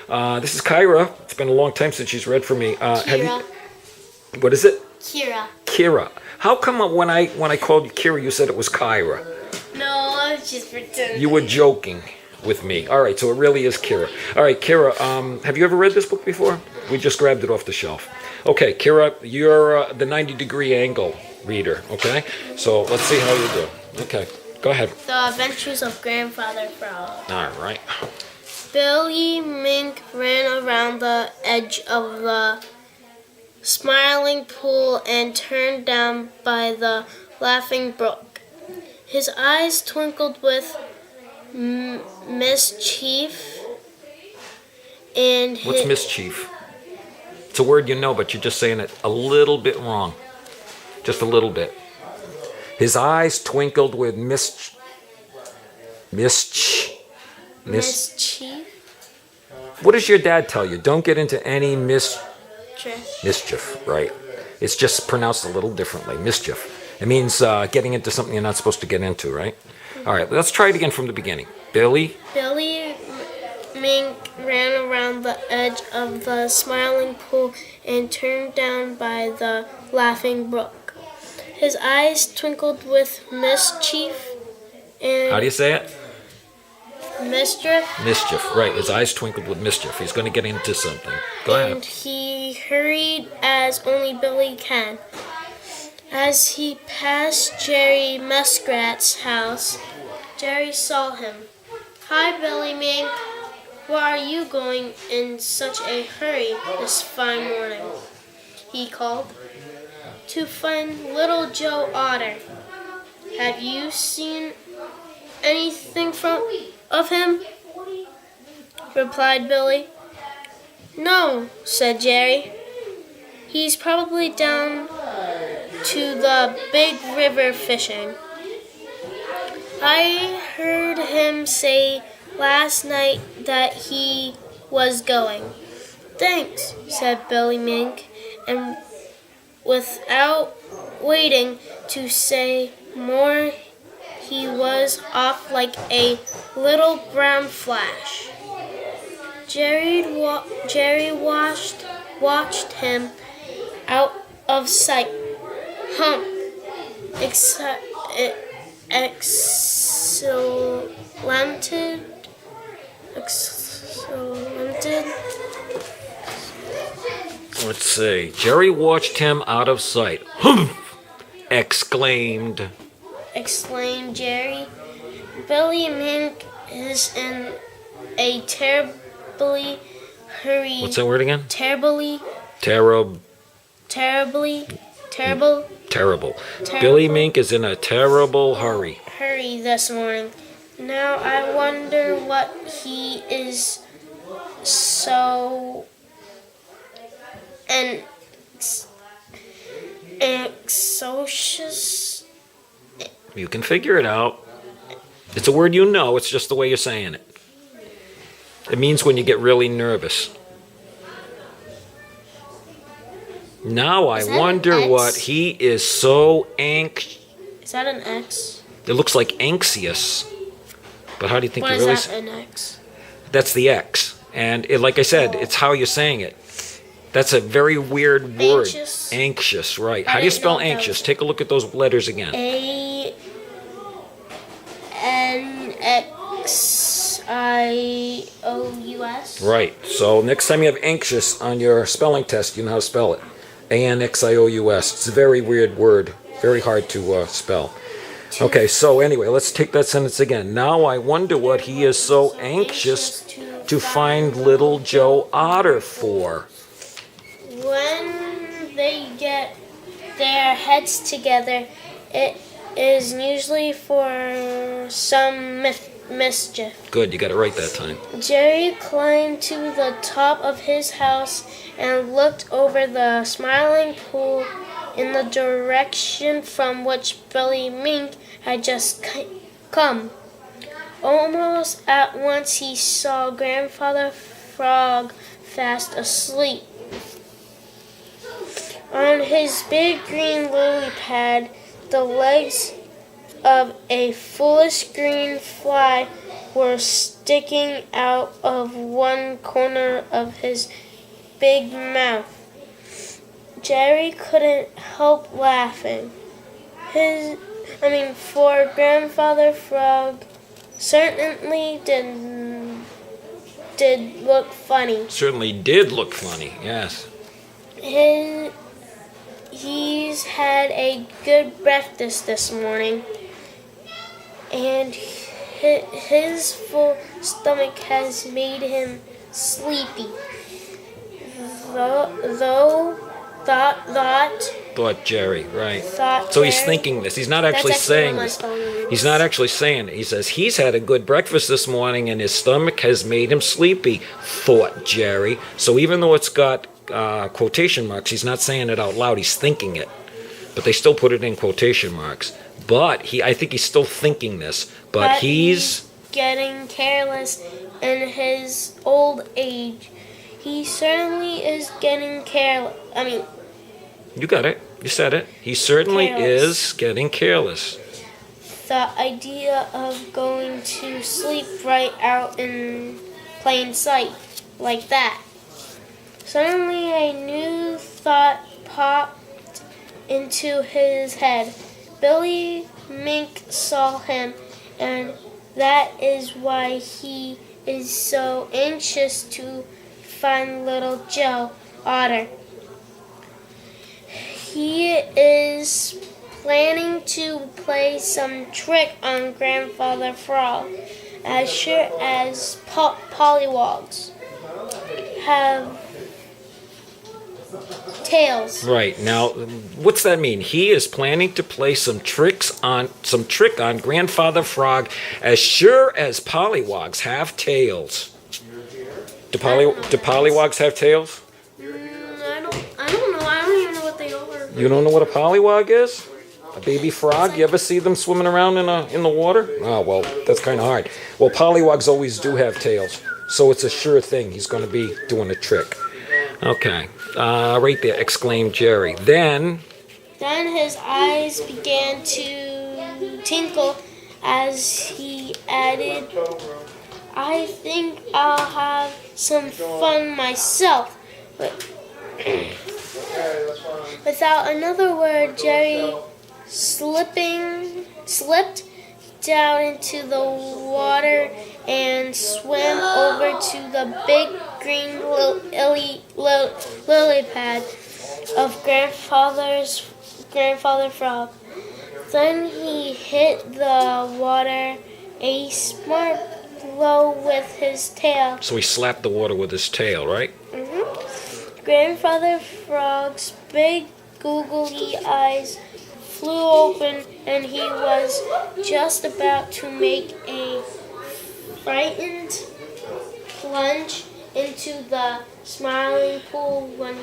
This is Kyra. It's been a long time since she's read for me. Kyra. What is it? Kyra. Kyra. How come when I called you Kyra, you said it was Kyra? No, I was just pretending. You were joking with me. All right, so it really is Kyra. All right, Kyra, have you ever read this book before? We just grabbed it off the shelf. Okay, Kyra, you're the 90-degree angle reader, okay? So let's see how you do. Okay, go ahead. The Adventures of Grandfather Frog. All right. Billy Mink ran around the edge of the Smiling Pool and turned down by the Laughing Brook. His eyes twinkled with mischief, and What's mischief? It's a word you know, but you're just saying it a little bit wrong. Just a little bit. His eyes twinkled with mischief. What does your dad tell you? Don't get into any mischief, right? It's just pronounced a little differently. Mischief. It means getting into something you're not supposed to get into, right? All right, let's try it again from the beginning. Billy Mink ran around the edge of the Smiling Pool and turned down by the Laughing Brook. His eyes twinkled with mischief and... How do you say it? Mischief. Mischief, right. His eyes twinkled with mischief. He's going to get into something. Go ahead. And he hurried as only Billy can. As he passed Jerry Muskrat's house, Jerry saw him. "Hi, Billy Mink. Where are you going in such a hurry this fine morning?" he called. "To find Little Joe Otter. Have you seen anything of him?" replied Billy. "No," said Jerry. "He's probably down to the big river fishing. I heard him say last night that he was going." "Thanks," said Billy Mink, and without waiting to say more, he was off like a little brown flash. Jerry watched him out of sight. "Humph!" Exclaimed. Let's see. Jerry watched him out of sight. Humph! Exclaimed Jerry. "Billy Mink is in a terribly hurry." What's that word again? Terrible. Billy Mink is in a terrible hurry. Hurry this morning. Now I wonder what he is so anxious. You can figure it out. It's a word you know. It's just the way you're saying it. It means when you get really nervous. Now I wonder what he is so anxious. Is that an X? It looks like anxious. But how do you think What you really is that, an X? That's the X. And like I said, it's how you're saying it. That's a very weird word. Anxious? Anxious, right. How do you spell anxious? Take a look at those letters again. ANXIOUS. Right. So next time you have anxious on your spelling test, you know how to spell it. ANXIOUS. It's a very weird word. Very hard to spell. Okay, so anyway, let's take that sentence again. Now I wonder what he is so anxious to find Little Joe Otter for. When they get their heads together, it is usually for some mischief. Good, you got it right that time. Jerry climbed to the top of his house and looked over the Smiling Pool in the direction from which Billy Mink had just come. Almost at once he saw Grandfather Frog fast asleep. On his big green lily pad, the legs of a foolish green fly were sticking out of one corner of his big mouth. Jerry couldn't help laughing. For Grandfather Frog certainly did look funny. Certainly did look funny, yes. He's had a good breakfast this morning, and his full stomach has made him sleepy. Thought Jerry, right. Thought So he's Jerry. thinking this. He's not actually saying this. He's not actually saying it. He says he's had a good breakfast this morning and his stomach has made him sleepy, thought Jerry. So even though it's got quotation marks, he's not saying it out loud. He's thinking it. But they still put it in quotation marks. But I think he's still thinking this. But he's getting careless in his old age. He certainly is getting careless. You got it. You said it. He certainly is getting careless. The idea of going to sleep right out in plain sight, like that. Suddenly a new thought popped into his head. Billy Mink saw him, and that is why he is so anxious to find little Joe Otter. He is planning to play some trick on Grandfather Frog, as sure as pollywogs have tails. Right. Now, what's that mean? He is planning to play some trick on Grandfather Frog, as sure as pollywogs have tails. Do pollywogs have tails? I don't know. I don't even know what they are. You don't know what a pollywog is? A baby frog? You ever see them swimming around in the water? Oh, well, that's kind of hard. Well, pollywogs always do have tails, so it's a sure thing he's going to be doing a trick. Okay, right there, exclaimed Jerry. Then his eyes began to tinkle as he added, I think I'll have some fun myself. Without another word, Jerry slipped down into the water and swam over to the big green lily pad of Grandfather Frog. Then he hit the water a smart blow with his tail. So he slapped the water with his tail, right? Mm-hmm. Grandfather Frog's big googly eyes flew open, and he was just about to make a frightened plunge into the smiling pool when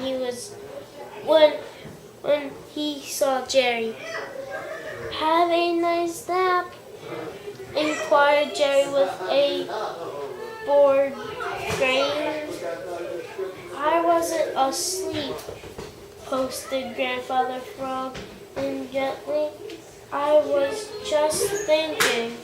he saw Jerry. Have a nice nap, inquired Jerry with a bored grin. I wasn't asleep, posted Grandfather Frog gently. I was just thinking.